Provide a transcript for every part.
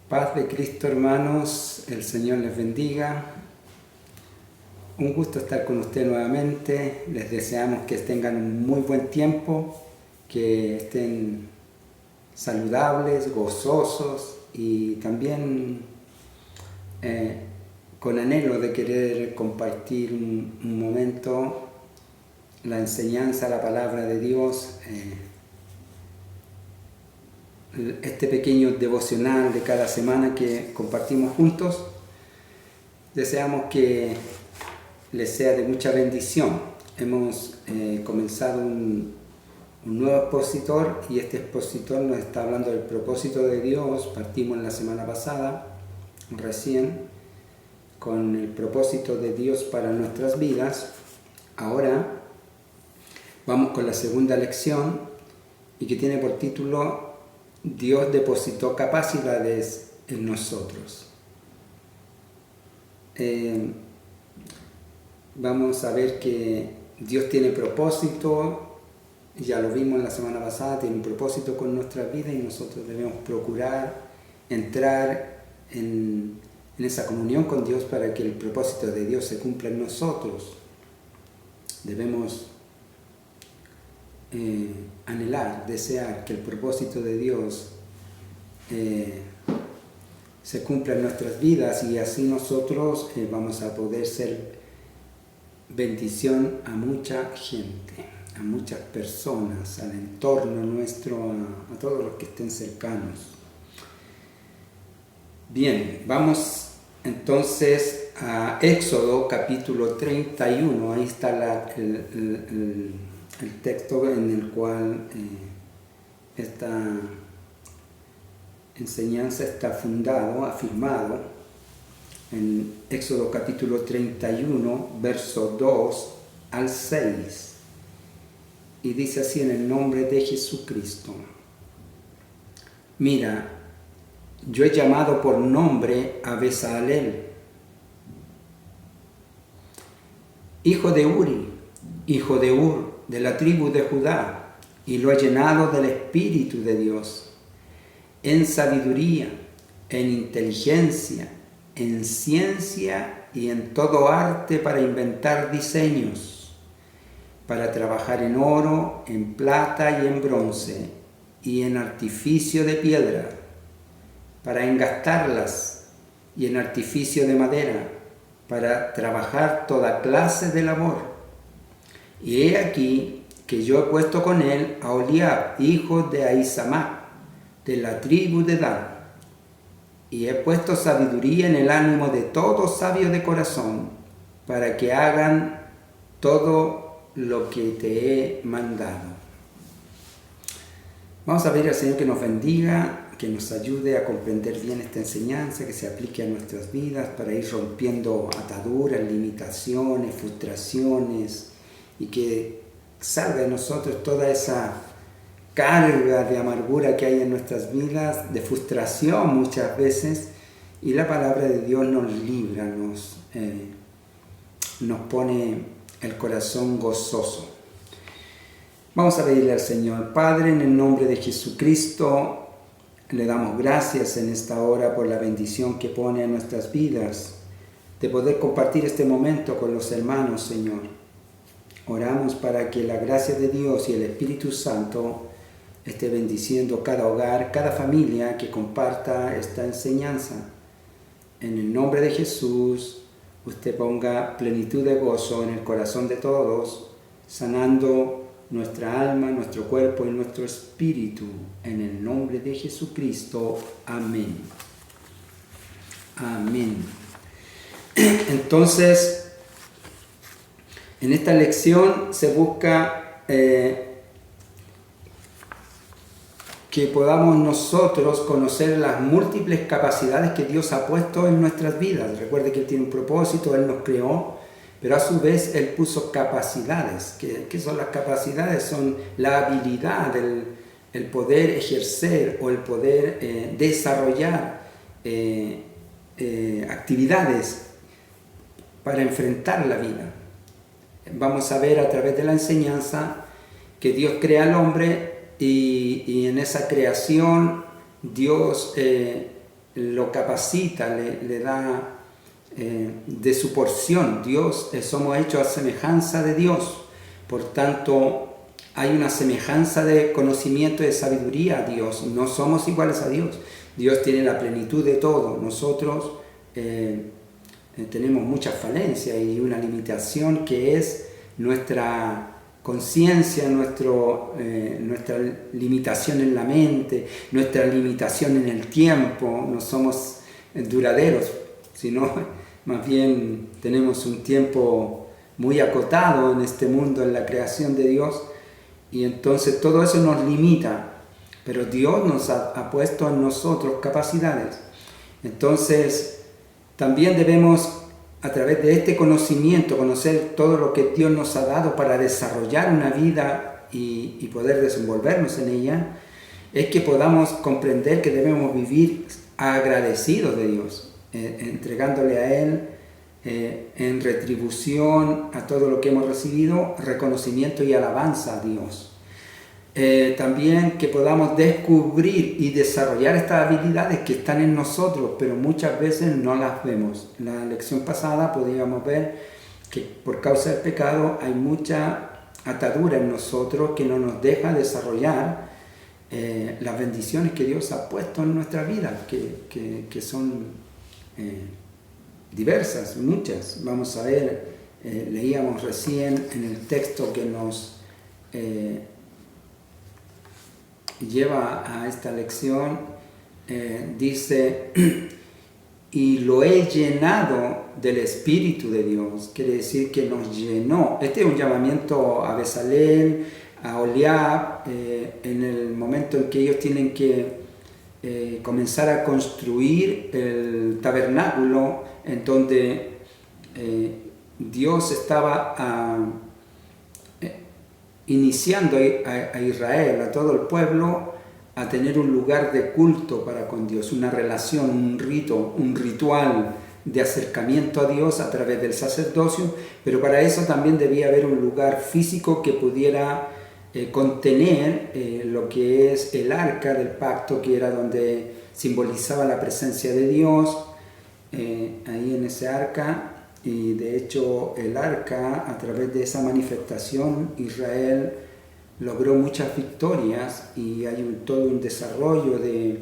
Paz de Cristo, hermanos, el Señor les bendiga. Un gusto estar con usted nuevamente. Les deseamos que tengan un muy buen tiempo, que estén saludables, gozosos y también con anhelo de querer compartir un momento la enseñanza, la palabra de Dios, este pequeño devocional de cada semana que compartimos juntos. Deseamos que les sea de mucha bendición. Hemos comenzado un nuevo expositor y este expositor nos está hablando del propósito de Dios. Partimos la semana pasada, recién, con el propósito de Dios para nuestras vidas. Ahora vamos con la segunda lección y que tiene por título Dios depositó capacidades en nosotros. Vamos a ver que Dios tiene propósito, ya lo vimos la semana pasada, tiene un propósito con nuestra vida y nosotros debemos procurar entrar en esa comunión con Dios para que el propósito de Dios se cumpla en nosotros. Debemos anhelar, desear que el propósito de Dios se cumpla en nuestras vidas y así nosotros vamos a poder ser bendición a mucha gente, a muchas personas, al entorno nuestro, a todos los que estén cercanos. Bien, vamos entonces a Éxodo capítulo 31, ahí está el texto en el cual esta enseñanza está afirmado en Éxodo capítulo 31, verso 2 al 6, y dice así: en el nombre de Jesucristo. Mira, yo he llamado por nombre a Bezaleel, hijo de Uri, hijo de Ur, de la tribu de Judá, y lo he llenado del Espíritu de Dios, en sabiduría, en inteligencia, en ciencia y en todo arte para inventar diseños, para trabajar en oro, en plata y en bronce, y en artificio de piedra, para engastarlas, y en artificio de madera, para trabajar toda clase de labor. Y he aquí que yo he puesto con él a Oliab, hijo de Ahisamach, de la tribu de Dan, y he puesto sabiduría en el ánimo de todo sabio de corazón, para que hagan todo lo que te he mandado. Vamos a pedir al Señor que nos bendiga, que nos ayude a comprender bien esta enseñanza, que se aplique a nuestras vidas para ir rompiendo ataduras, limitaciones, frustraciones, y que salga de nosotros toda esa carga de amargura que hay en nuestras vidas, de frustración muchas veces, y la palabra de Dios nos libra, nos pone el corazón gozoso. Vamos a pedirle al Señor. Padre, en el nombre de Jesucristo, le damos gracias en esta hora por la bendición que pone en nuestras vidas, de poder compartir este momento con los hermanos, Señor. Oramos para que la gracia de Dios y el Espíritu Santo esté bendiciendo cada hogar, cada familia que comparta esta enseñanza. En el nombre de Jesús, usted ponga plenitud de gozo en el corazón de todos, sanando nuestra alma, nuestro cuerpo y nuestro espíritu. En el nombre de Jesucristo. Amén. Amén. Entonces, en esta lección se busca que podamos nosotros conocer las múltiples capacidades que Dios ha puesto en nuestras vidas. Recuerde que Él tiene un propósito, Él nos creó, pero a su vez Él puso capacidades. ¿Qué son las capacidades? Son la habilidad, el poder ejercer o el poder desarrollar actividades para enfrentar la vida. Vamos a ver a través de la enseñanza que Dios crea al hombre y en esa creación Dios lo capacita, le da de su porción. Dios, somos hechos a semejanza de Dios, por tanto hay una semejanza de conocimiento y de sabiduría a Dios. No somos iguales a Dios. Dios tiene la plenitud de todo. Nosotros tenemos muchas falencias y una limitación que es nuestra conciencia, nuestra limitación en la mente, nuestra limitación en el tiempo. No somos duraderos, sino más bien tenemos un tiempo muy acotado en este mundo, en la creación de Dios, y entonces todo eso nos limita, pero Dios nos ha puesto en nosotros capacidades. Entonces también debemos, a través de este conocimiento, conocer todo lo que Dios nos ha dado para desarrollar una vida y poder desenvolvernos en ella, es que podamos comprender que debemos vivir agradecidos de Dios, entregándole a Él en retribución a todo lo que hemos recibido, reconocimiento y alabanza a Dios. También que podamos descubrir y desarrollar estas habilidades que están en nosotros, pero muchas veces no las vemos. En la lección pasada podíamos ver que por causa del pecado hay mucha atadura en nosotros que no nos deja desarrollar las bendiciones que Dios ha puesto en nuestra vida, que son diversas, muchas. Vamos a ver, leíamos recién en el texto que nos lleva a esta lección, dice, y lo he llenado del Espíritu de Dios. Quiere decir que nos llenó. Este es un llamamiento a Bezalel, a Oliab, en el momento en que ellos tienen que comenzar a construir el tabernáculo, en donde Dios estaba iniciando a Israel, a todo el pueblo, a tener un lugar de culto para con Dios, una relación, un rito, un ritual de acercamiento a Dios a través del sacerdocio, pero para eso también debía haber un lugar físico que pudiera contener lo que es el arca del pacto, que era donde simbolizaba la presencia de Dios, ahí en ese arca. Y de hecho el arca, a través de esa manifestación, Israel logró muchas victorias, y hay todo un desarrollo de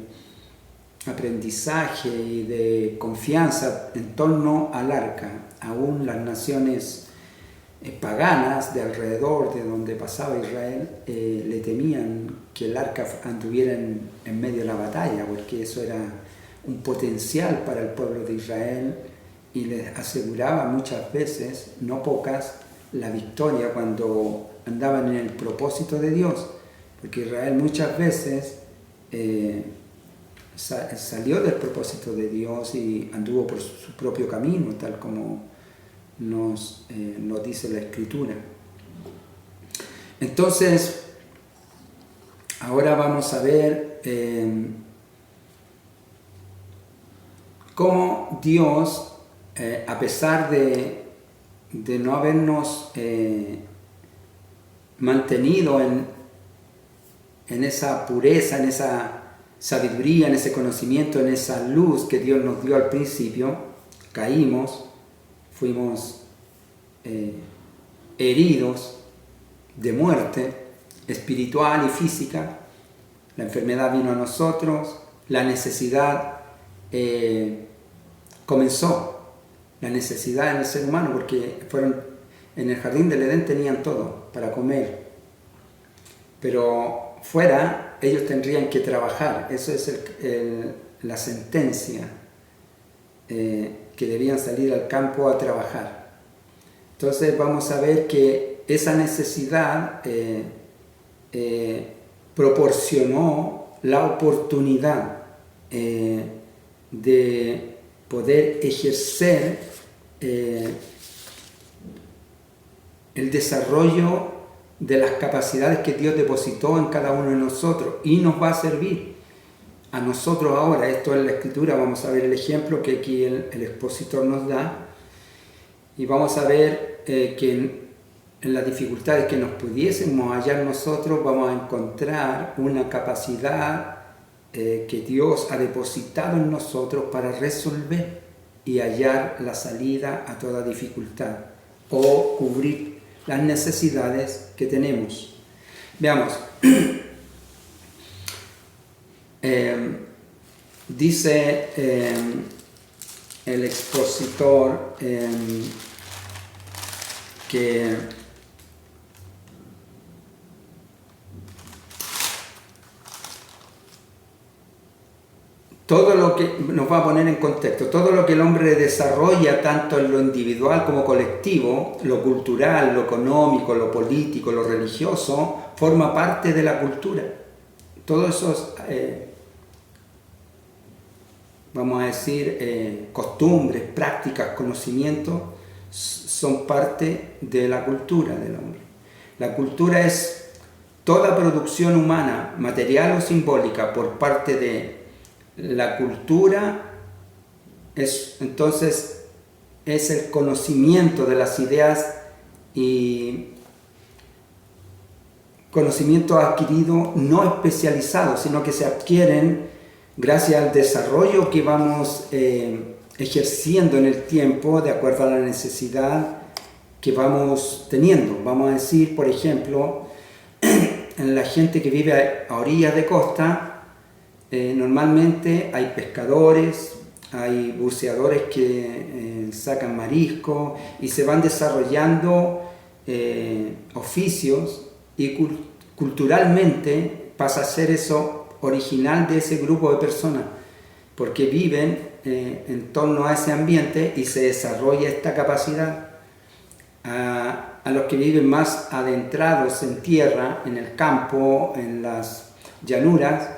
aprendizaje y de confianza en torno al arca. Aún las naciones paganas de alrededor de donde pasaba Israel le temían que el arca anduviera en medio de la batalla, porque eso era un potencial para el pueblo de Israel, y les aseguraba muchas veces, no pocas, la victoria cuando andaban en el propósito de Dios, porque Israel muchas veces salió del propósito de Dios y anduvo por su propio camino, tal como nos dice la Escritura. Entonces, ahora vamos a ver cómo Dios, a pesar de no habernos mantenido en esa pureza, en esa sabiduría, en ese conocimiento, en esa luz que Dios nos dio al principio, caímos, fuimos heridos de muerte espiritual y física, la enfermedad vino a nosotros, la necesidad comenzó, la necesidad en el ser humano, porque en el jardín del Edén tenían todo para comer, pero fuera ellos tendrían que trabajar. Eso es la sentencia, que debían salir al campo a trabajar. Entonces vamos a ver que esa necesidad proporcionó la oportunidad de poder ejercer el desarrollo de las capacidades que Dios depositó en cada uno de nosotros, y nos va a servir a nosotros ahora. Esto en la Escritura, vamos a ver el ejemplo que aquí el expositor nos da, y vamos a ver que en las dificultades que nos pudiésemos hallar nosotros, vamos a encontrar una capacidad que Dios ha depositado en nosotros para resolver y hallar la salida a toda dificultad o cubrir las necesidades que tenemos. Veamos, dice el expositor que todo lo que nos va a poner en contexto, todo lo que el hombre desarrolla, tanto en lo individual como colectivo, lo cultural, lo económico, lo político, lo religioso, forma parte de la cultura. Todos esos, vamos a decir, costumbres, prácticas, conocimientos, son parte de la cultura del hombre. La cultura es toda producción humana, material o simbólica, por parte de la cultura, entonces es el conocimiento de las ideas y conocimiento adquirido no especializado, sino que se adquieren gracias al desarrollo que vamos ejerciendo en el tiempo de acuerdo a la necesidad que vamos teniendo. Vamos a decir, por ejemplo, en la gente que vive a orillas de costa, normalmente hay pescadores, hay buceadores que sacan marisco y se van desarrollando oficios y culturalmente pasa a ser eso original de ese grupo de personas, porque viven en torno a ese ambiente y se desarrolla esta capacidad. A los que viven más adentrados en tierra, en el campo, en las llanuras,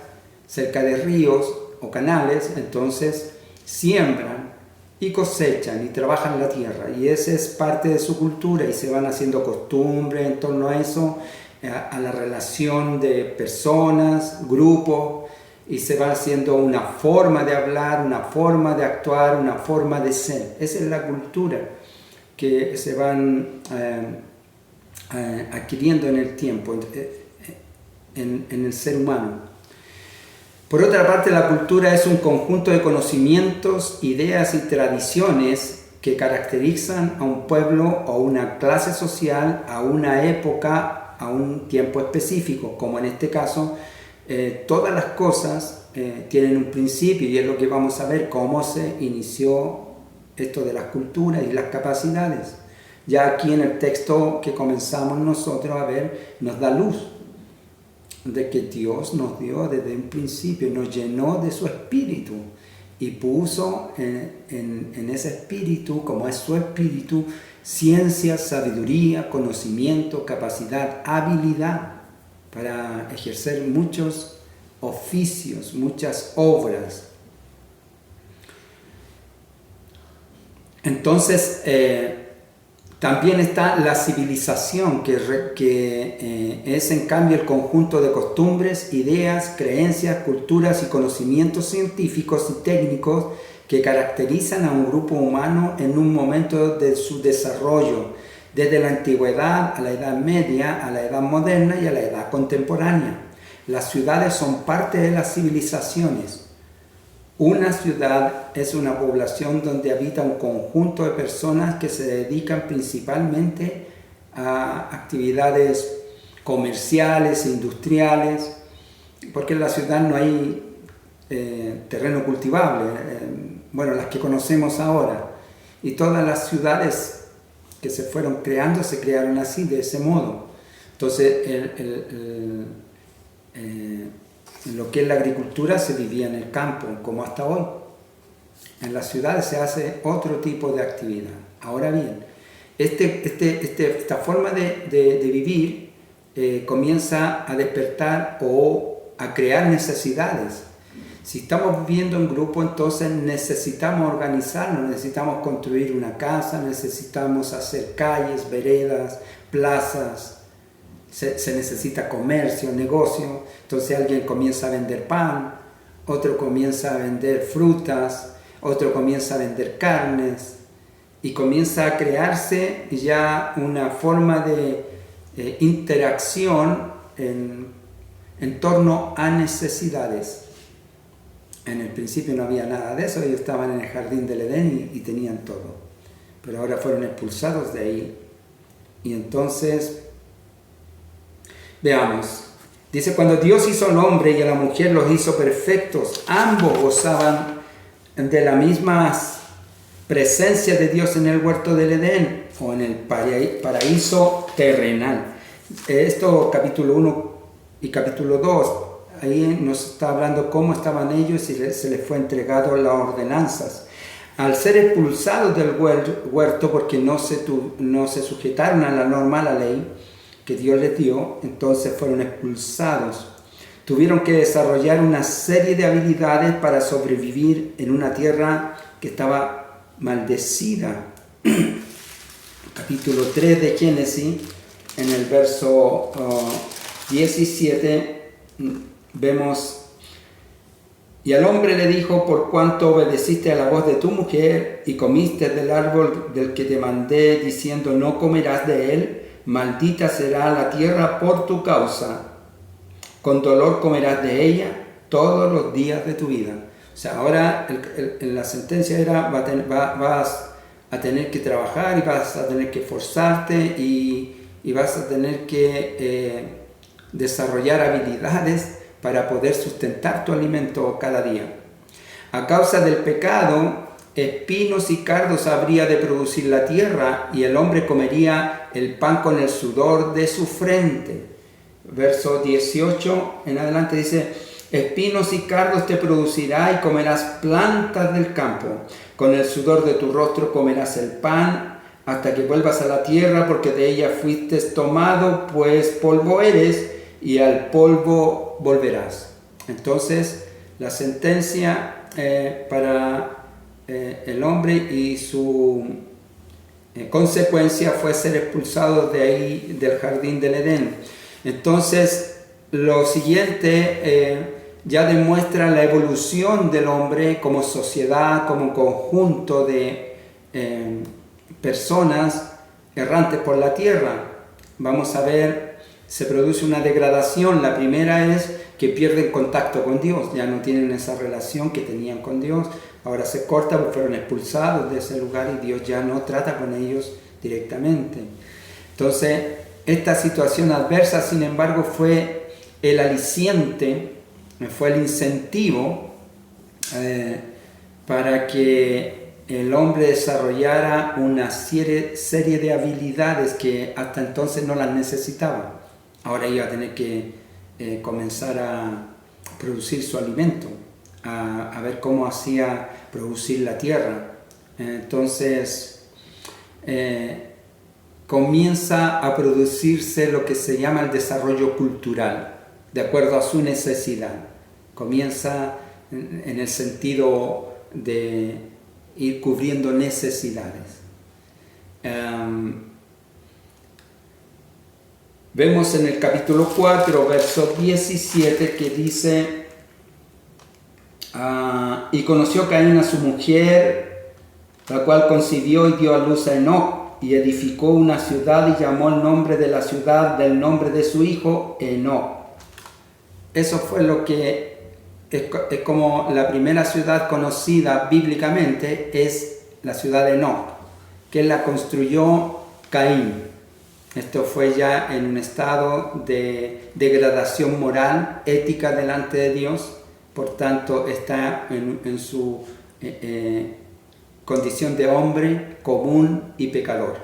cerca de ríos o canales, entonces siembran y cosechan y trabajan la tierra, y esa es parte de su cultura y se van haciendo costumbres en torno a eso, a la relación de personas, grupos, y se va haciendo una forma de hablar, una forma de actuar, una forma de ser. Esa es la cultura que se van adquiriendo en el tiempo, en el ser humano. Por otra parte, la cultura es un conjunto de conocimientos, ideas y tradiciones que caracterizan a un pueblo o una clase social, a una época, a un tiempo específico, como en este caso, todas las cosas tienen un principio, y es lo que vamos a ver cómo se inició esto de las culturas y las capacidades. Ya aquí en el texto que comenzamos nosotros a ver, nos da luz de que Dios nos dio desde un principio, nos llenó de su espíritu y puso en ese espíritu, como es su espíritu, ciencia, sabiduría, conocimiento, capacidad, habilidad para ejercer muchos oficios, muchas obras. Entonces, también está la civilización, que es en cambio el conjunto de costumbres, ideas, creencias, culturas y conocimientos científicos y técnicos que caracterizan a un grupo humano en un momento de su desarrollo, desde la antigüedad a la Edad Media, a la Edad Moderna y a la Edad Contemporánea. Las ciudades son parte de las civilizaciones. Una ciudad es una población donde habita un conjunto de personas que se dedican principalmente a actividades comerciales e industriales, porque en la ciudad no hay terreno cultivable, bueno, las que conocemos ahora, y todas las ciudades que se fueron creando se crearon así, de ese modo. Entonces, lo que es la agricultura se vivía en el campo, como hasta hoy. En las ciudades se hace otro tipo de actividad. Ahora bien, esta forma de vivir comienza a despertar o a crear necesidades. Si estamos viviendo en grupo, entonces necesitamos organizarnos, necesitamos construir una casa, necesitamos hacer calles, veredas, plazas. Se necesita comercio, negocio. Entonces alguien comienza a vender pan, otro comienza a vender frutas, otro comienza a vender carnes, y comienza a crearse ya una forma de interacción en torno a necesidades. En el principio no había nada de eso, ellos estaban en el jardín del Edén y tenían todo. Pero ahora fueron expulsados de ahí. Y entonces, veamos. Dice, cuando Dios hizo al hombre y a la mujer los hizo perfectos, ambos gozaban de la misma presencia de Dios en el huerto del Edén o en el paraíso terrenal. Esto capítulo 1 y capítulo 2, ahí nos está hablando cómo estaban ellos y se les fue entregado las ordenanzas. Al ser expulsados del huerto porque no se sujetaron a la norma, a la ley que Dios les dio, entonces fueron expulsados. Tuvieron que desarrollar una serie de habilidades para sobrevivir en una tierra que estaba maldecida. Capítulo 3 de Génesis, en el verso 17, vemos: y al hombre le dijo, por cuanto obedeciste a la voz de tu mujer y comiste del árbol del que te mandé, diciendo, no comerás de él, maldita será la tierra por tu causa, con dolor comerás de ella todos los días de tu vida. O sea, ahora la sentencia era, vas a tener que trabajar y vas a tener que esforzarte y vas a tener que desarrollar habilidades para poder sustentar tu alimento cada día. A causa del pecado, espinos y cardos habría de producir la tierra, y el hombre comería el pan con el sudor de su frente. Verso 18 en adelante dice, espinos y cardos te producirá y comerás plantas del campo. Con el sudor de tu rostro comerás el pan hasta que vuelvas a la tierra, porque de ella fuiste tomado, pues polvo eres y al polvo volverás. Entonces, la sentencia para el hombre y su consecuencia fue ser expulsado de ahí, del jardín del Edén. Entonces, lo siguiente ya demuestra la evolución del hombre como sociedad, como conjunto de personas errantes por la tierra. Vamos a ver, se produce una degradación. La primera es que pierden contacto con Dios, ya no tienen esa relación que tenían con Dios. Ahora se corta porque fueron expulsados de ese lugar y Dios ya no trata con ellos directamente. Entonces, esta situación adversa, sin embargo, fue el aliciente, fue el incentivo para que el hombre desarrollara una serie de habilidades que hasta entonces no las necesitaba. Ahora iba a tener que comenzar a producir su alimento, a ver cómo hacía producir la tierra. Entonces comienza a producirse lo que se llama el desarrollo cultural, de acuerdo a su necesidad. Comienza en el sentido de ir cubriendo necesidades. Vemos en el capítulo 4, verso 17, que dice, y conoció Caín a su mujer, la cual concibió y dio a luz a Enoc, y edificó una ciudad y llamó el nombre de la ciudad del nombre de su hijo, Enoc. Eso fue lo que es como la primera ciudad conocida bíblicamente, es la ciudad de Enoc, que la construyó Caín. Esto fue ya en un estado de degradación moral, ética delante de Dios, por tanto está en su condición de hombre común y pecador.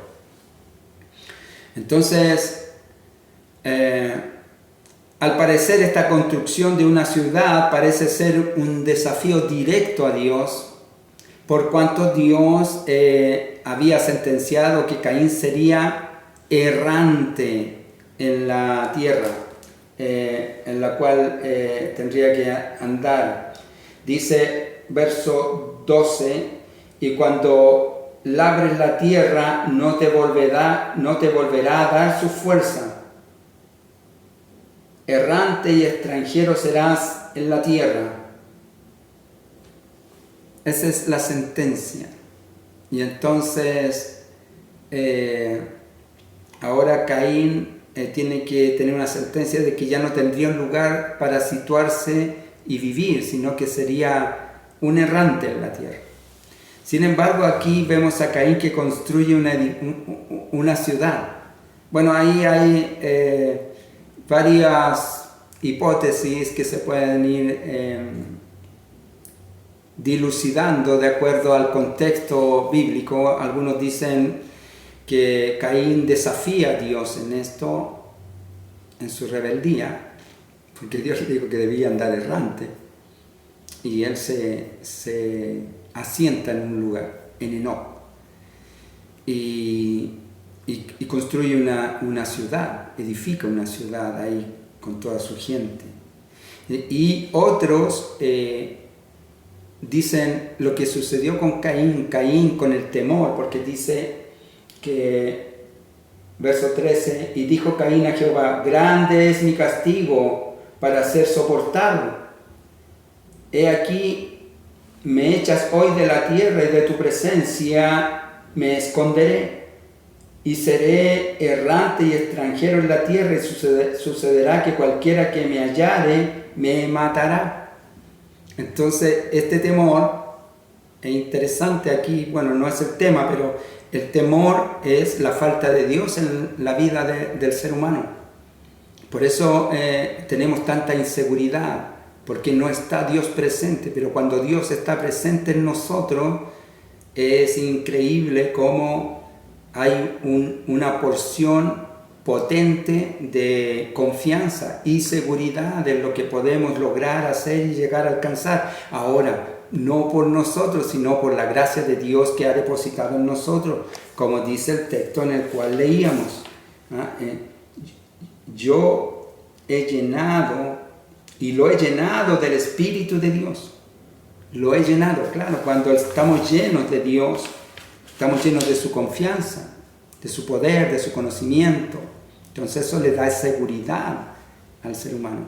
Entonces, al parecer esta construcción de una ciudad parece ser un desafío directo a Dios, por cuanto Dios había sentenciado que Caín sería errante en la tierra, en la cual tendría que andar. Dice verso 12, y cuando labres la tierra no te volverá a dar su fuerza. Errante y extranjero serás en la tierra. Esa es la sentencia. Y entonces ahora Caín tiene que tener una sentencia de que ya no tendría un lugar para situarse y vivir, sino que sería un errante en la tierra. Sin embargo, aquí vemos a Caín que construye una ciudad. Bueno, ahí hay varias hipótesis que se pueden ir dilucidando de acuerdo al contexto bíblico. Algunos dicen que Caín desafía a Dios en esto, en su rebeldía, porque Dios le dijo que debía andar errante, y él se asienta en un lugar, en Enoc, y construye una ciudad, edifica una ciudad ahí con toda su gente. Y otros dicen lo que sucedió con Caín con el temor, porque dice que, verso 13, y dijo Caín a Jehová, grande es mi castigo para ser soportado. He aquí, me echas hoy de la tierra y de tu presencia me esconderé, y seré errante y extranjero en la tierra, y sucederá que cualquiera que me hallare me matará. Entonces, este temor es interesante aquí. Bueno, no es el tema, pero el temor es la falta de Dios en la vida del ser humano. Por eso tenemos tanta inseguridad, porque no está Dios presente. Pero cuando Dios está presente en nosotros, es increíble cómo hay una porción potente de confianza y seguridad en lo que podemos lograr, hacer y llegar a alcanzar. Ahora, no por nosotros, sino por la gracia de Dios que ha depositado en nosotros, como dice el texto en el cual leíamos. Yo he llenado, y lo he llenado del Espíritu de Dios. Lo he llenado, claro, cuando estamos llenos de Dios, estamos llenos de su confianza, de su poder, de su conocimiento. Entonces eso le da seguridad al ser humano.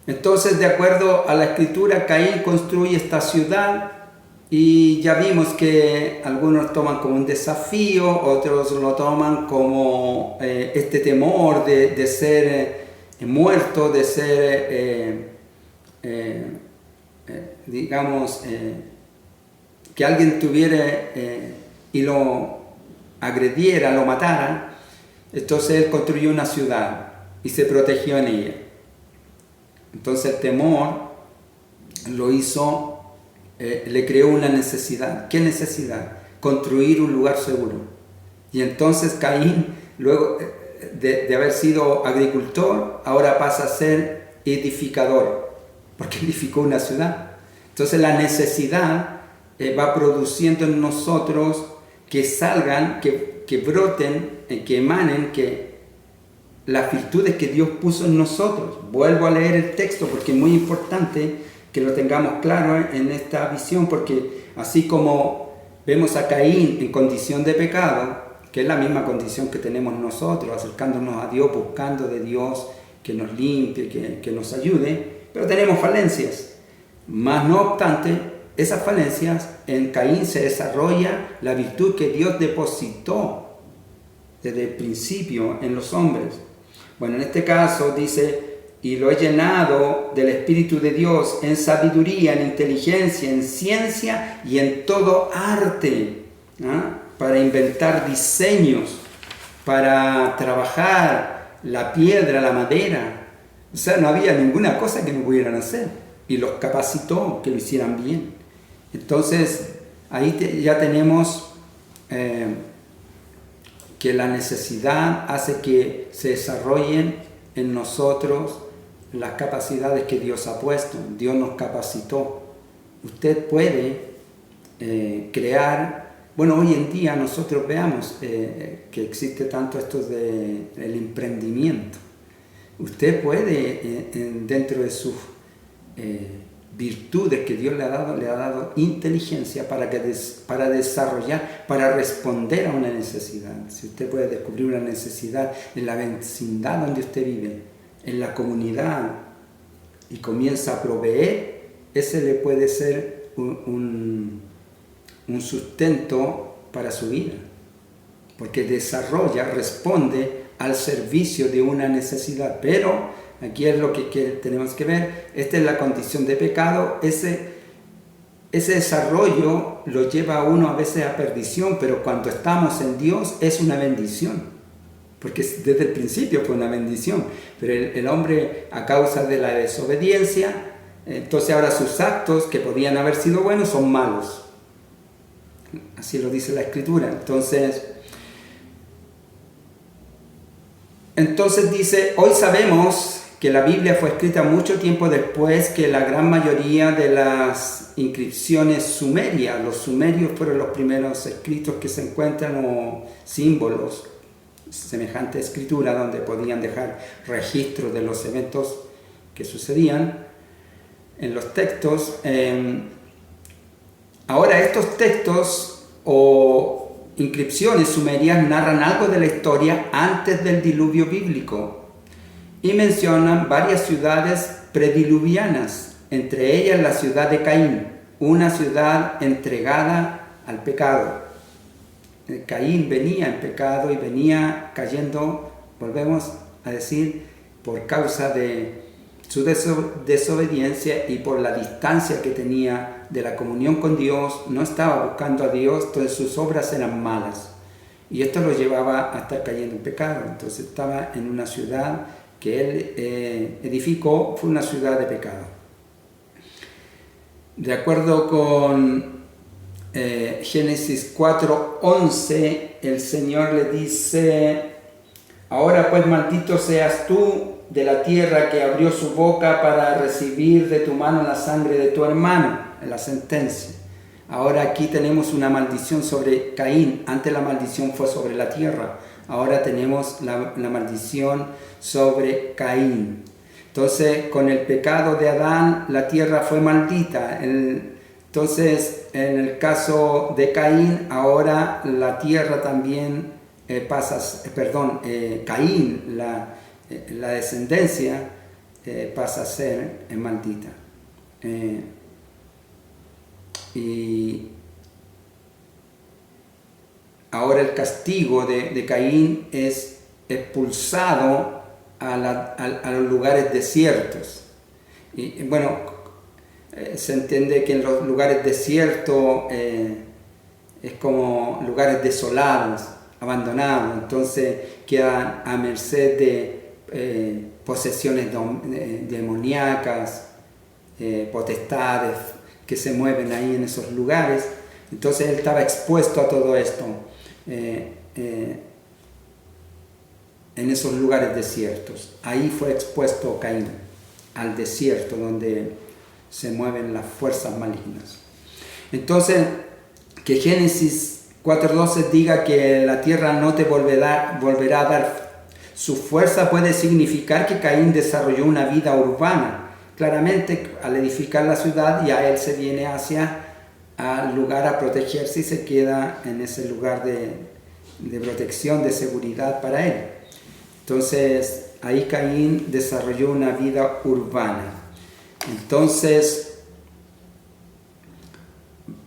Entonces, de acuerdo a la Escritura, Caín construye esta ciudad, y ya vimos que algunos toman como un desafío, otros lo toman como este temor de ser muerto, de ser, digamos, que alguien tuviera y lo agrediera, lo matara. Entonces él construyó una ciudad y se protegió en ella. Entonces el temor lo hizo, le creó una necesidad. ¿Qué necesidad? Construir un lugar seguro. Y entonces Caín, luego de haber sido agricultor, ahora pasa a ser edificador, porque edificó una ciudad. Entonces la necesidad va produciendo en nosotros que salgan, que broten, que emanen, que las virtudes que Dios puso en nosotros. Vuelvo a leer el texto porque es muy importante que lo tengamos claro en esta visión, porque así como vemos a Caín en condición de pecado, que es la misma condición que tenemos nosotros, acercándonos a Dios, buscando de Dios que nos limpie, que nos ayude, pero tenemos falencias. Mas no obstante, esas falencias, en Caín se desarrolla la virtud que Dios depositó desde el principio en los hombres. Bueno, en este caso dice, y lo he llenado del Espíritu de Dios en sabiduría, en inteligencia, en ciencia y en todo arte, para inventar diseños, para trabajar la piedra, la madera. O sea, no había ninguna cosa que no pudieran hacer, y los capacitó que lo hicieran bien. Entonces, ahí ya tenemos que la necesidad hace que se desarrollen en nosotros las capacidades que Dios ha puesto. Dios nos capacitó. Usted puede crear. Bueno, hoy en día nosotros veamos que existe tanto esto del emprendimiento. Usted puede, dentro de sus virtudes que Dios le ha dado inteligencia para desarrollar, para responder a una necesidad. Si usted puede descubrir una necesidad en la vecindad donde usted vive, en la comunidad, y comienza a proveer, ese le puede ser un sustento para su vida, porque desarrolla, responde al servicio de una necesidad. Pero aquí es lo que tenemos que ver. Esta es la condición de pecado. Ese desarrollo lo lleva a uno a veces a perdición, pero cuando estamos en Dios es una bendición. Porque desde el principio fue una bendición. Pero el hombre, a causa de la desobediencia, entonces ahora sus actos, que podían haber sido buenos, son malos. Así lo dice la Escritura. Entonces dice, hoy sabemos que la Biblia fue escrita mucho tiempo después que la gran mayoría de las inscripciones sumerias. Los sumerios fueron los primeros escritos que se encuentran, o símbolos, semejante escritura, donde podían dejar registro de los eventos que sucedían en los textos. Ahora estos textos o inscripciones sumerias narran algo de la historia antes del diluvio bíblico y mencionan varias ciudades prediluvianas, entre ellas la ciudad de Caín, una ciudad entregada al pecado. Caín venía en pecado y venía cayendo, volvemos a decir, por causa de su desobediencia y por la distancia que tenía de la comunión con Dios. No estaba buscando a Dios, entonces sus obras eran malas. Y esto lo llevaba a estar cayendo en pecado. Entonces estaba en una ciudad que él edificó, fue una ciudad de pecado. De acuerdo con Génesis 4:11, el Señor le dice: ahora pues maldito seas tú de la tierra que abrió su boca para recibir de tu mano la sangre de tu hermano, en la sentencia. Ahora aquí tenemos una maldición sobre Caín. Antes la maldición fue sobre la tierra, ahora tenemos la maldición sobre Caín. Entonces, con el pecado de Adán, la tierra fue maldita. Entonces, en el caso de Caín, ahora la tierra también Caín, la descendencia, pasa a ser maldita. Y ahora el castigo de Caín es expulsado a los lugares desiertos. Y bueno, se entiende que en los lugares desiertos es como lugares desolados, abandonados, entonces quedan a merced de posesiones demoníacas, potestades que se mueven ahí en esos lugares. Entonces él estaba expuesto a todo esto en esos lugares desiertos. Ahí fue expuesto Caín, al desierto donde se mueven las fuerzas malignas. Entonces, que Génesis 4:12 diga que la tierra no te volverá a dar su fuerza puede significar que Caín desarrolló una vida urbana. Claramente, al edificar la ciudad, ya él se viene al lugar a protegerse y se queda en ese lugar de protección, de seguridad para él. Entonces, ahí Caín desarrolló una vida urbana. Entonces,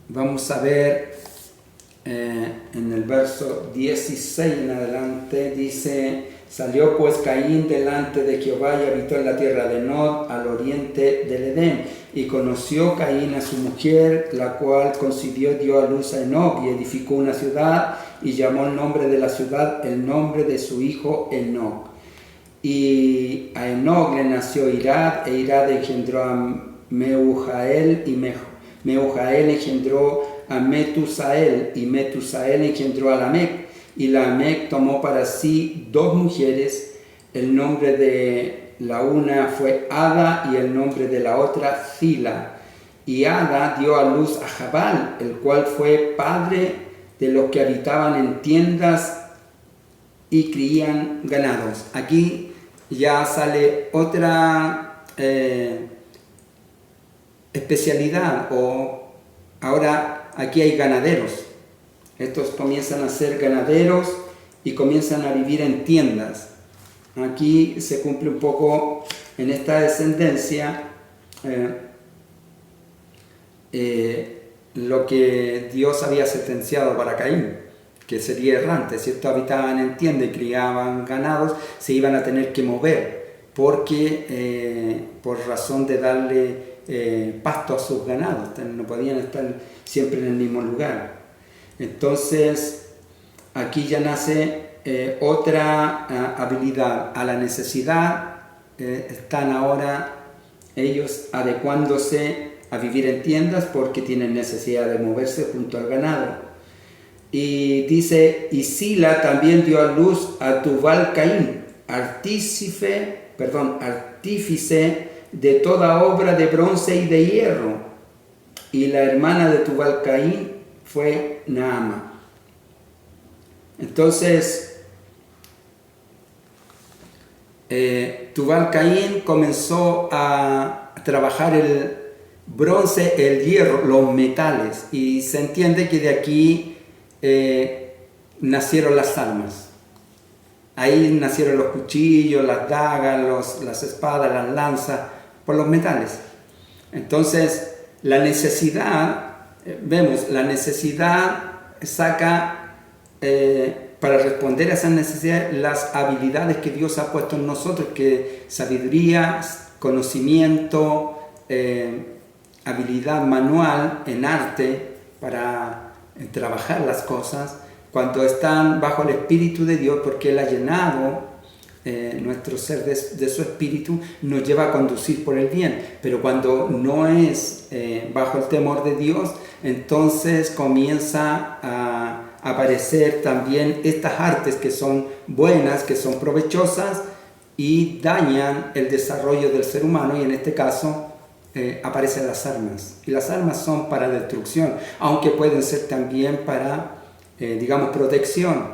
vamos a ver en el verso 16 en adelante, dice: salió pues Caín delante de Jehová y habitó en la tierra de Nod, al oriente del Edén. Y conoció Caín a su mujer, la cual concibió y dio a luz a Enoc, y edificó una ciudad, y llamó el nombre de la ciudad el nombre de su hijo Enoc. Y a Enoc le nació Irad, e Irad engendró a Mehujael, y Mehujael engendró a Metusael, y Metusael engendró a Lamec. Y Lamec tomó para sí 2 mujeres, el nombre de la una fue Ada, y el nombre de la otra Zila. Y Ada dio a luz a Jabal, el cual fue padre de los que habitaban en tiendas y crían ganados. Aquí ya sale otra especialidad, o ahora aquí hay ganaderos. Estos comienzan a ser ganaderos y comienzan a vivir en tiendas. Aquí se cumple un poco en esta descendencia lo que Dios había sentenciado para Caín, que sería errante, ¿cierto? Habitaban en tiendas y criaban ganados, se iban a tener que mover porque por razón de darle pasto a sus ganados, no podían estar siempre en el mismo lugar. Entonces aquí ya nace otra habilidad. A la necesidad están ahora ellos adecuándose a vivir en tiendas porque tienen necesidad de moverse junto al ganado. Y dice, y Sila también dio a luz a Tubal-Caín, artífice de toda obra de bronce y de hierro. Y la hermana de Tubal-Caín fue Naama. Entonces, Tubal-Caín comenzó a trabajar el bronce, el hierro, los metales. Y se entiende que de aquí nacieron las armas. Ahí nacieron los cuchillos, las dagas, las espadas, las lanzas, por los metales. Entonces, la necesidad, vemos, la necesidad saca, para responder a esas necesidades, las habilidades que Dios ha puesto en nosotros, que sabiduría, conocimiento, habilidad manual en arte para trabajar las cosas, cuando están bajo el Espíritu de Dios, porque Él ha llenado nuestro ser de su Espíritu, nos lleva a conducir por el bien. Pero cuando no es bajo el temor de Dios, entonces comienza a aparecer también estas artes que son buenas, que son provechosas y dañan el desarrollo del ser humano, y en este caso aparecen las armas. Y las armas son para destrucción, aunque pueden ser también para protección,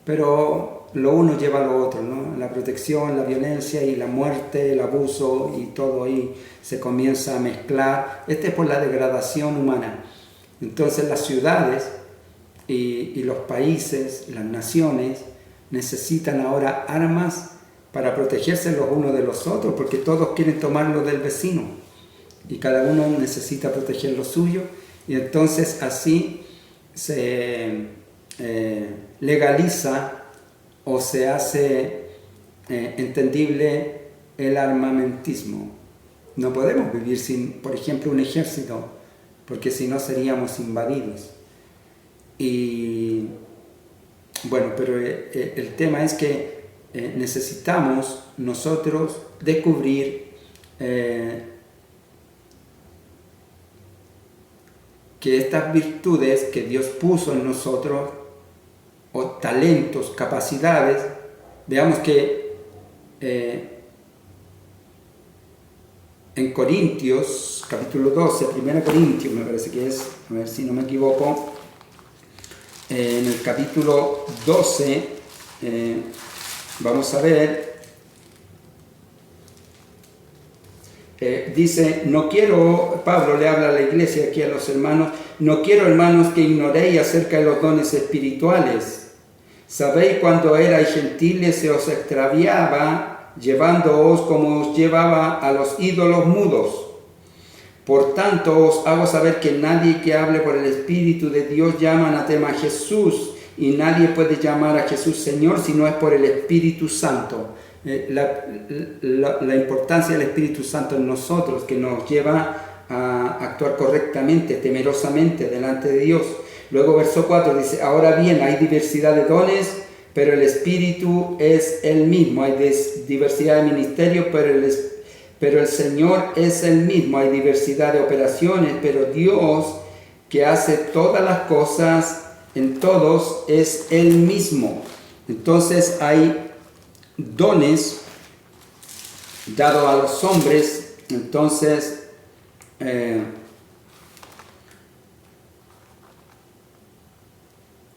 pero lo uno lleva a lo otro, ¿no? La protección, la violencia y la muerte, el abuso y todo ahí se comienza a mezclar. Este es por la degradación humana. Entonces las ciudades y los países, las naciones, necesitan ahora armas para protegerse los unos de los otros, porque todos quieren tomar lo del vecino y cada uno necesita proteger lo suyo, y entonces así se legaliza o se hace entendible el armamentismo. No podemos vivir sin, por ejemplo, un ejército, porque si no seríamos invadidos. Y bueno, pero el tema es que necesitamos nosotros descubrir que estas virtudes que Dios puso en nosotros, o talentos, capacidades, veamos que en Corintios, capítulo 12, 1 Corintios, me parece que es, a ver si no me equivoco, en el capítulo 12, vamos a ver, dice, no quiero, Pablo le habla a la iglesia aquí a los hermanos, no quiero, hermanos, que ignoréis acerca de los dones espirituales. Sabéis cuando erais gentiles se os extraviaba, llevándoos como os llevaba a los ídolos mudos. Por tanto, os hago saber que nadie que hable por el Espíritu de Dios llama anatema a Jesús, y nadie puede llamar a Jesús Señor si no es por el Espíritu Santo. La importancia del Espíritu Santo en nosotros, que nos lleva a actuar correctamente, temerosamente delante de Dios. Luego verso 4 dice, ahora bien, hay diversidad de dones, pero el Espíritu es el mismo. Hay diversidad de ministerios, pero el Señor es el mismo. Hay diversidad de operaciones, pero Dios, que hace todas las cosas en todos, es el mismo. Entonces hay dones dados a los hombres. Entonces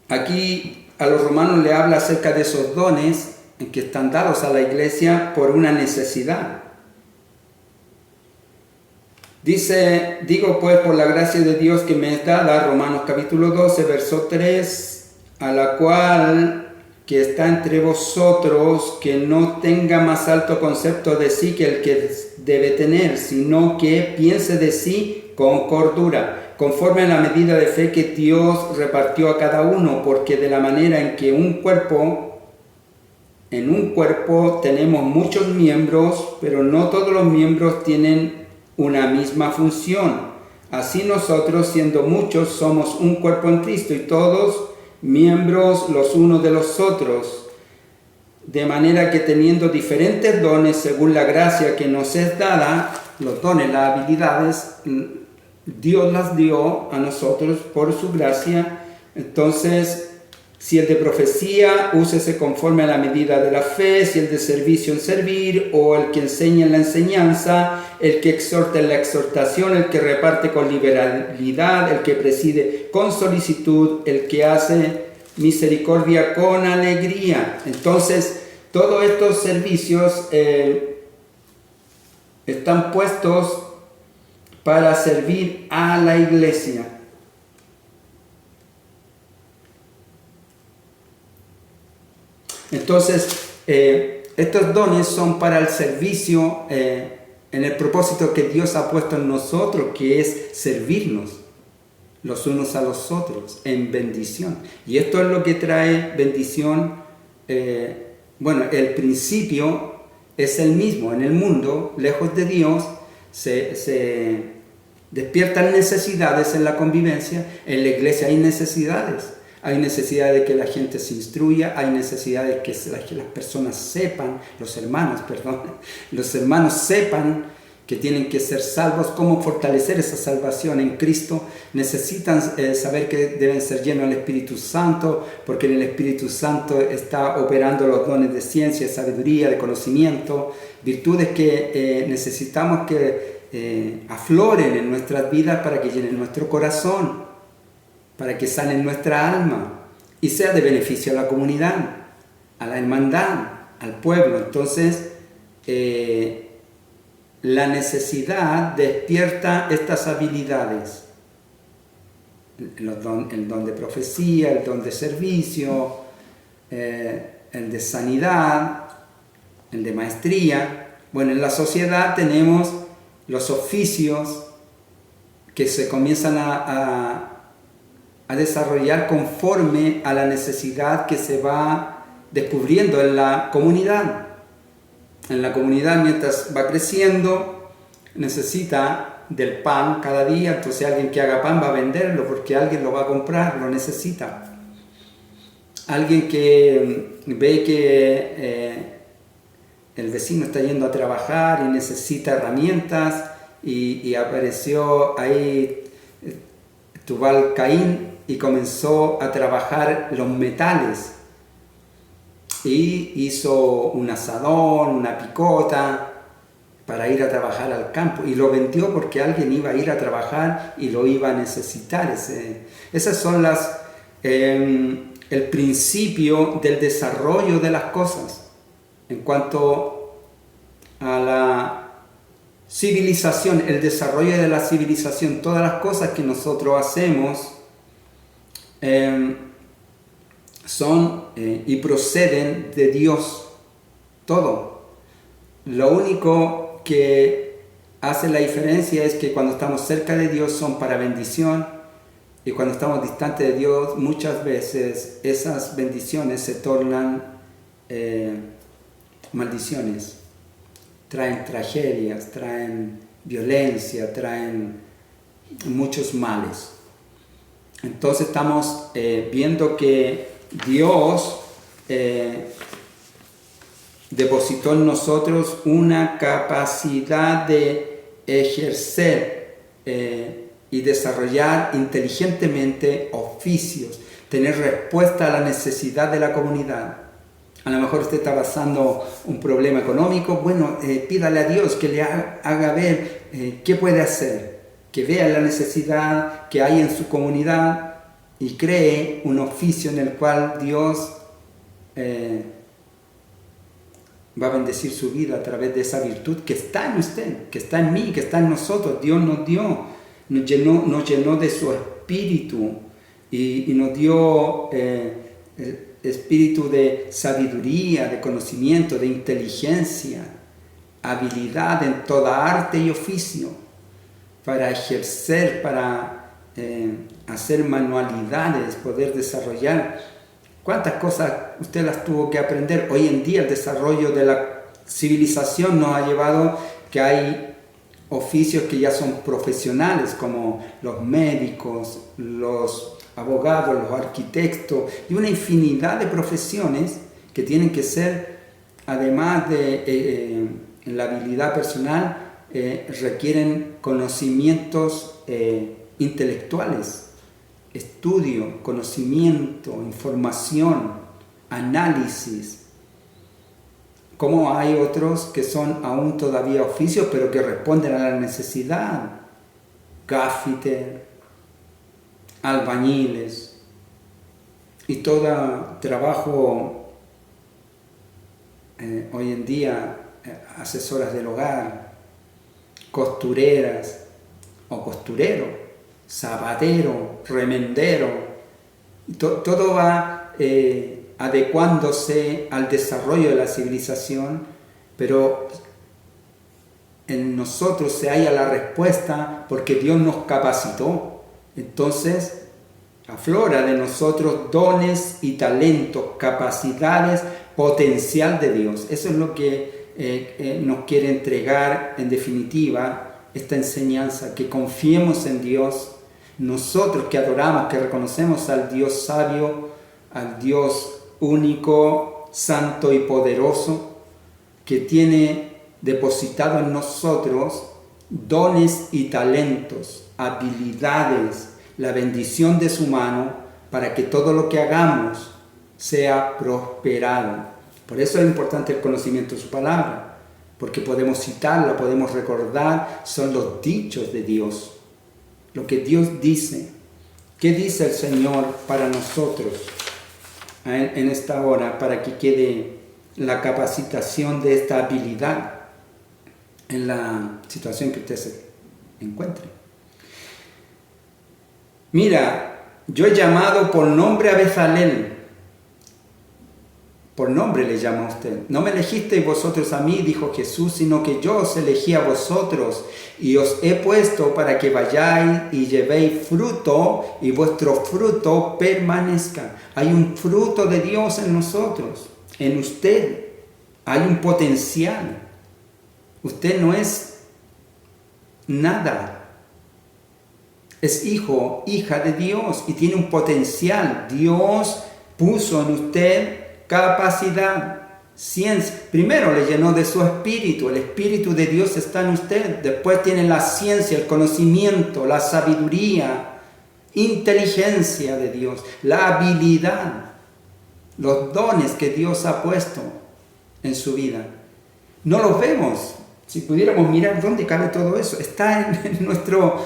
aquí a los romanos le habla acerca de esos dones que están dados a la iglesia por una necesidad. Dice, digo pues por la gracia de Dios que me es dada, Romanos capítulo 12, verso 3, a la cual que está entre vosotros, que no tenga más alto concepto de sí que el que debe tener, sino que piense de sí con cordura, conforme a la medida de fe que Dios repartió a cada uno, porque de la manera en que en un cuerpo tenemos muchos miembros, pero no todos los miembros tienen una misma función. Así nosotros, siendo muchos, somos un cuerpo en Cristo y todos miembros los unos de los otros. De manera que teniendo diferentes dones según la gracia que nos es dada, los dones, las habilidades, Dios las dio a nosotros por su gracia. Entonces, si el de profecía, úsese conforme a la medida de la fe; si el de servicio, en servir; o el que enseña, en la enseñanza; el que exhorta, en la exhortación; el que reparte, con liberalidad; el que preside, con solicitud; el que hace misericordia, con alegría. Entonces, todos estos servicios están puestos para servir a la iglesia. Entonces, estos dones son para el servicio en el propósito que Dios ha puesto en nosotros, que es servirnos los unos a los otros en bendición. Y esto es lo que trae bendición. Bueno, el principio es el mismo. En el mundo, lejos de Dios, se despiertan necesidades en la convivencia. En la iglesia hay necesidades. Hay necesidad de que la gente se instruya, hay necesidad de que las personas sepan, los hermanos sepan que tienen que ser salvos, cómo fortalecer esa salvación en Cristo. Necesitan saber que deben ser llenos del Espíritu Santo, porque en el Espíritu Santo está operando los dones de ciencia, de sabiduría, de conocimiento, virtudes que necesitamos que afloren en nuestras vidas para que llenen nuestro corazón, para que sanen nuestra alma y sea de beneficio a la comunidad, a la hermandad, al pueblo. Entonces, la necesidad despierta estas habilidades. El don de profecía, el don de servicio, el de sanidad, el de maestría. Bueno, en la sociedad tenemos los oficios que se comienzan a desarrollar conforme a la necesidad que se va descubriendo en la comunidad. En la comunidad, mientras va creciendo, necesita del pan cada día. Entonces alguien que haga pan va a venderlo porque alguien lo va a comprar, lo necesita. Alguien que ve que el vecino está yendo a trabajar y necesita herramientas y apareció ahí Tubal Caín y comenzó a trabajar los metales y hizo un asadón, una picota para ir a trabajar al campo y lo vendió porque alguien iba a ir a trabajar y lo iba a necesitar. Esas son el principio del desarrollo de las cosas. En cuanto a la civilización, el desarrollo de la civilización, todas las cosas que nosotros hacemos son y proceden de Dios, todo. Lo único que hace la diferencia es que cuando estamos cerca de Dios son para bendición, y cuando estamos distantes de Dios muchas veces esas bendiciones se tornan maldiciones, traen tragedias, traen violencia, traen muchos males. Entonces estamos viendo que Dios depositó en nosotros una capacidad de ejercer y desarrollar inteligentemente oficios, tener respuesta a la necesidad de la comunidad. A lo mejor usted está pasando un problema económico, bueno, pídale a Dios que le haga ver qué puede hacer, que vea la necesidad que hay en su comunidad y cree un oficio en el cual Dios va a bendecir su vida a través de esa virtud que está en usted, que está en mí, que está en nosotros. Dios nos dio, nos llenó de su espíritu y nos dio espíritu de sabiduría, de conocimiento, de inteligencia, habilidad en toda arte y oficio para ejercer, para hacer manualidades, poder desarrollar. ¿Cuántas cosas usted las tuvo que aprender? Hoy en día el desarrollo de la civilización nos ha llevado que hay oficios que ya son profesionales, como los médicos, los abogados, los arquitectos, y una infinidad de profesiones que tienen que ser, además de la habilidad personal, requieren conocimientos intelectuales, estudio, conocimiento, información, análisis. Como hay otros que son aún todavía oficios, pero que responden a la necesidad. Gaffiter, albañiles y todo trabajo hoy en día, asesoras del hogar, costureras o costurero, zapatero, remendero. Todo va adecuándose al desarrollo de la civilización, pero en nosotros se halla la respuesta porque Dios nos capacitó. Entonces aflora de nosotros dones y talentos, capacidades, potencial de Dios. Eso es lo que nos quiere entregar en definitiva esta enseñanza, que confiemos en Dios, nosotros que adoramos, que reconocemos al Dios sabio, al Dios único, santo y poderoso, que tiene depositado en nosotros dones y talentos, habilidades, la bendición de su mano, para que todo lo que hagamos sea prosperado. Por eso es importante el conocimiento de su palabra, porque podemos citarla, podemos recordar, son los dichos de Dios, lo que Dios dice. ¿Qué dice el Señor para nosotros en esta hora, para que quede la capacitación de esta habilidad en la situación que usted se encuentre? Mira, yo he llamado por nombre a Bezalel. Por nombre le llama a usted. No me elegisteis vosotros a mí, dijo Jesús, sino que yo os elegí a vosotros y os he puesto para que vayáis y llevéis fruto y vuestro fruto permanezca. Hay un fruto de Dios en nosotros, en usted. Hay un potencial. Usted no es nada. Es hijo, hija de Dios y tiene un potencial. Dios puso en usted capacidad, ciencia. Primero le llenó de su espíritu. El espíritu de Dios está en usted. Después tiene la ciencia, el conocimiento, la sabiduría, inteligencia de Dios, la habilidad, los dones que Dios ha puesto en su vida. No los vemos. Si pudiéramos mirar dónde cabe todo eso, está en nuestra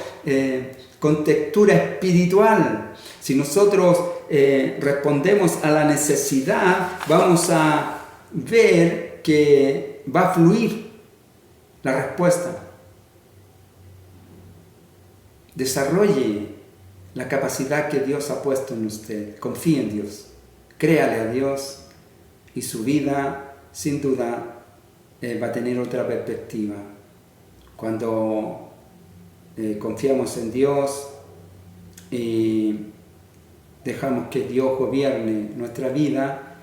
contextura espiritual. Si nosotros respondemos a la necesidad, vamos a ver que va a fluir la respuesta. Desarrolle la capacidad que Dios ha puesto en usted. Confíe en Dios. Créale a Dios y su vida, sin duda, va a tener otra perspectiva. Cuando confiamos en Dios y dejamos que Dios gobierne nuestra vida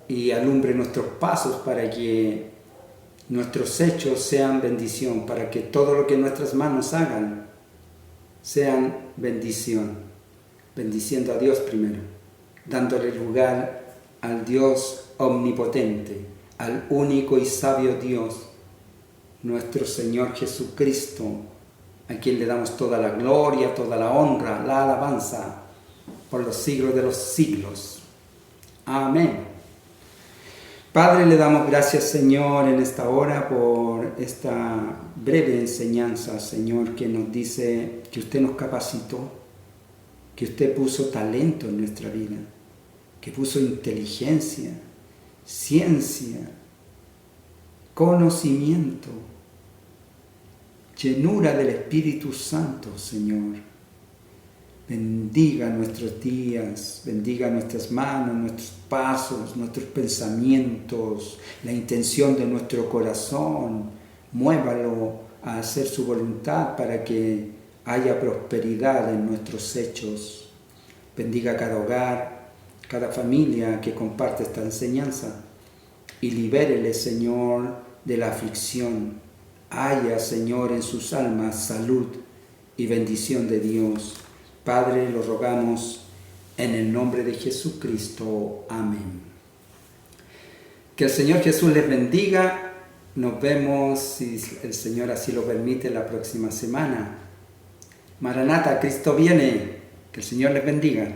y alumbre nuestros pasos para que nuestros hechos sean bendición, para que todo lo que nuestras manos hagan sean bendición, bendiciendo a Dios primero, dándole lugar al Dios omnipotente, al único y sabio Dios, nuestro Señor Jesucristo, a quien le damos toda la gloria, toda la honra, la alabanza, por los siglos de los siglos. Amén. Padre, le damos gracias, Señor, en esta hora por esta breve enseñanza, Señor, que nos dice que usted nos capacitó, que usted puso talento en nuestra vida, que puso inteligencia, ciencia, conocimiento, llenura del Espíritu Santo, Señor. Bendiga nuestros días, bendiga nuestras manos, nuestros pasos, nuestros pensamientos, la intención de nuestro corazón. Muévalo a hacer su voluntad para que haya prosperidad en nuestros hechos. Bendiga cada hogar, cada familia que comparte esta enseñanza y libérele, Señor, de la aflicción. Haya, Señor, en sus almas salud y bendición de Dios. Padre, lo rogamos en el nombre de Jesucristo. Amén. Que el Señor Jesús les bendiga. Nos vemos, si el Señor así lo permite, la próxima semana. Maranata, Cristo viene. Que el Señor les bendiga.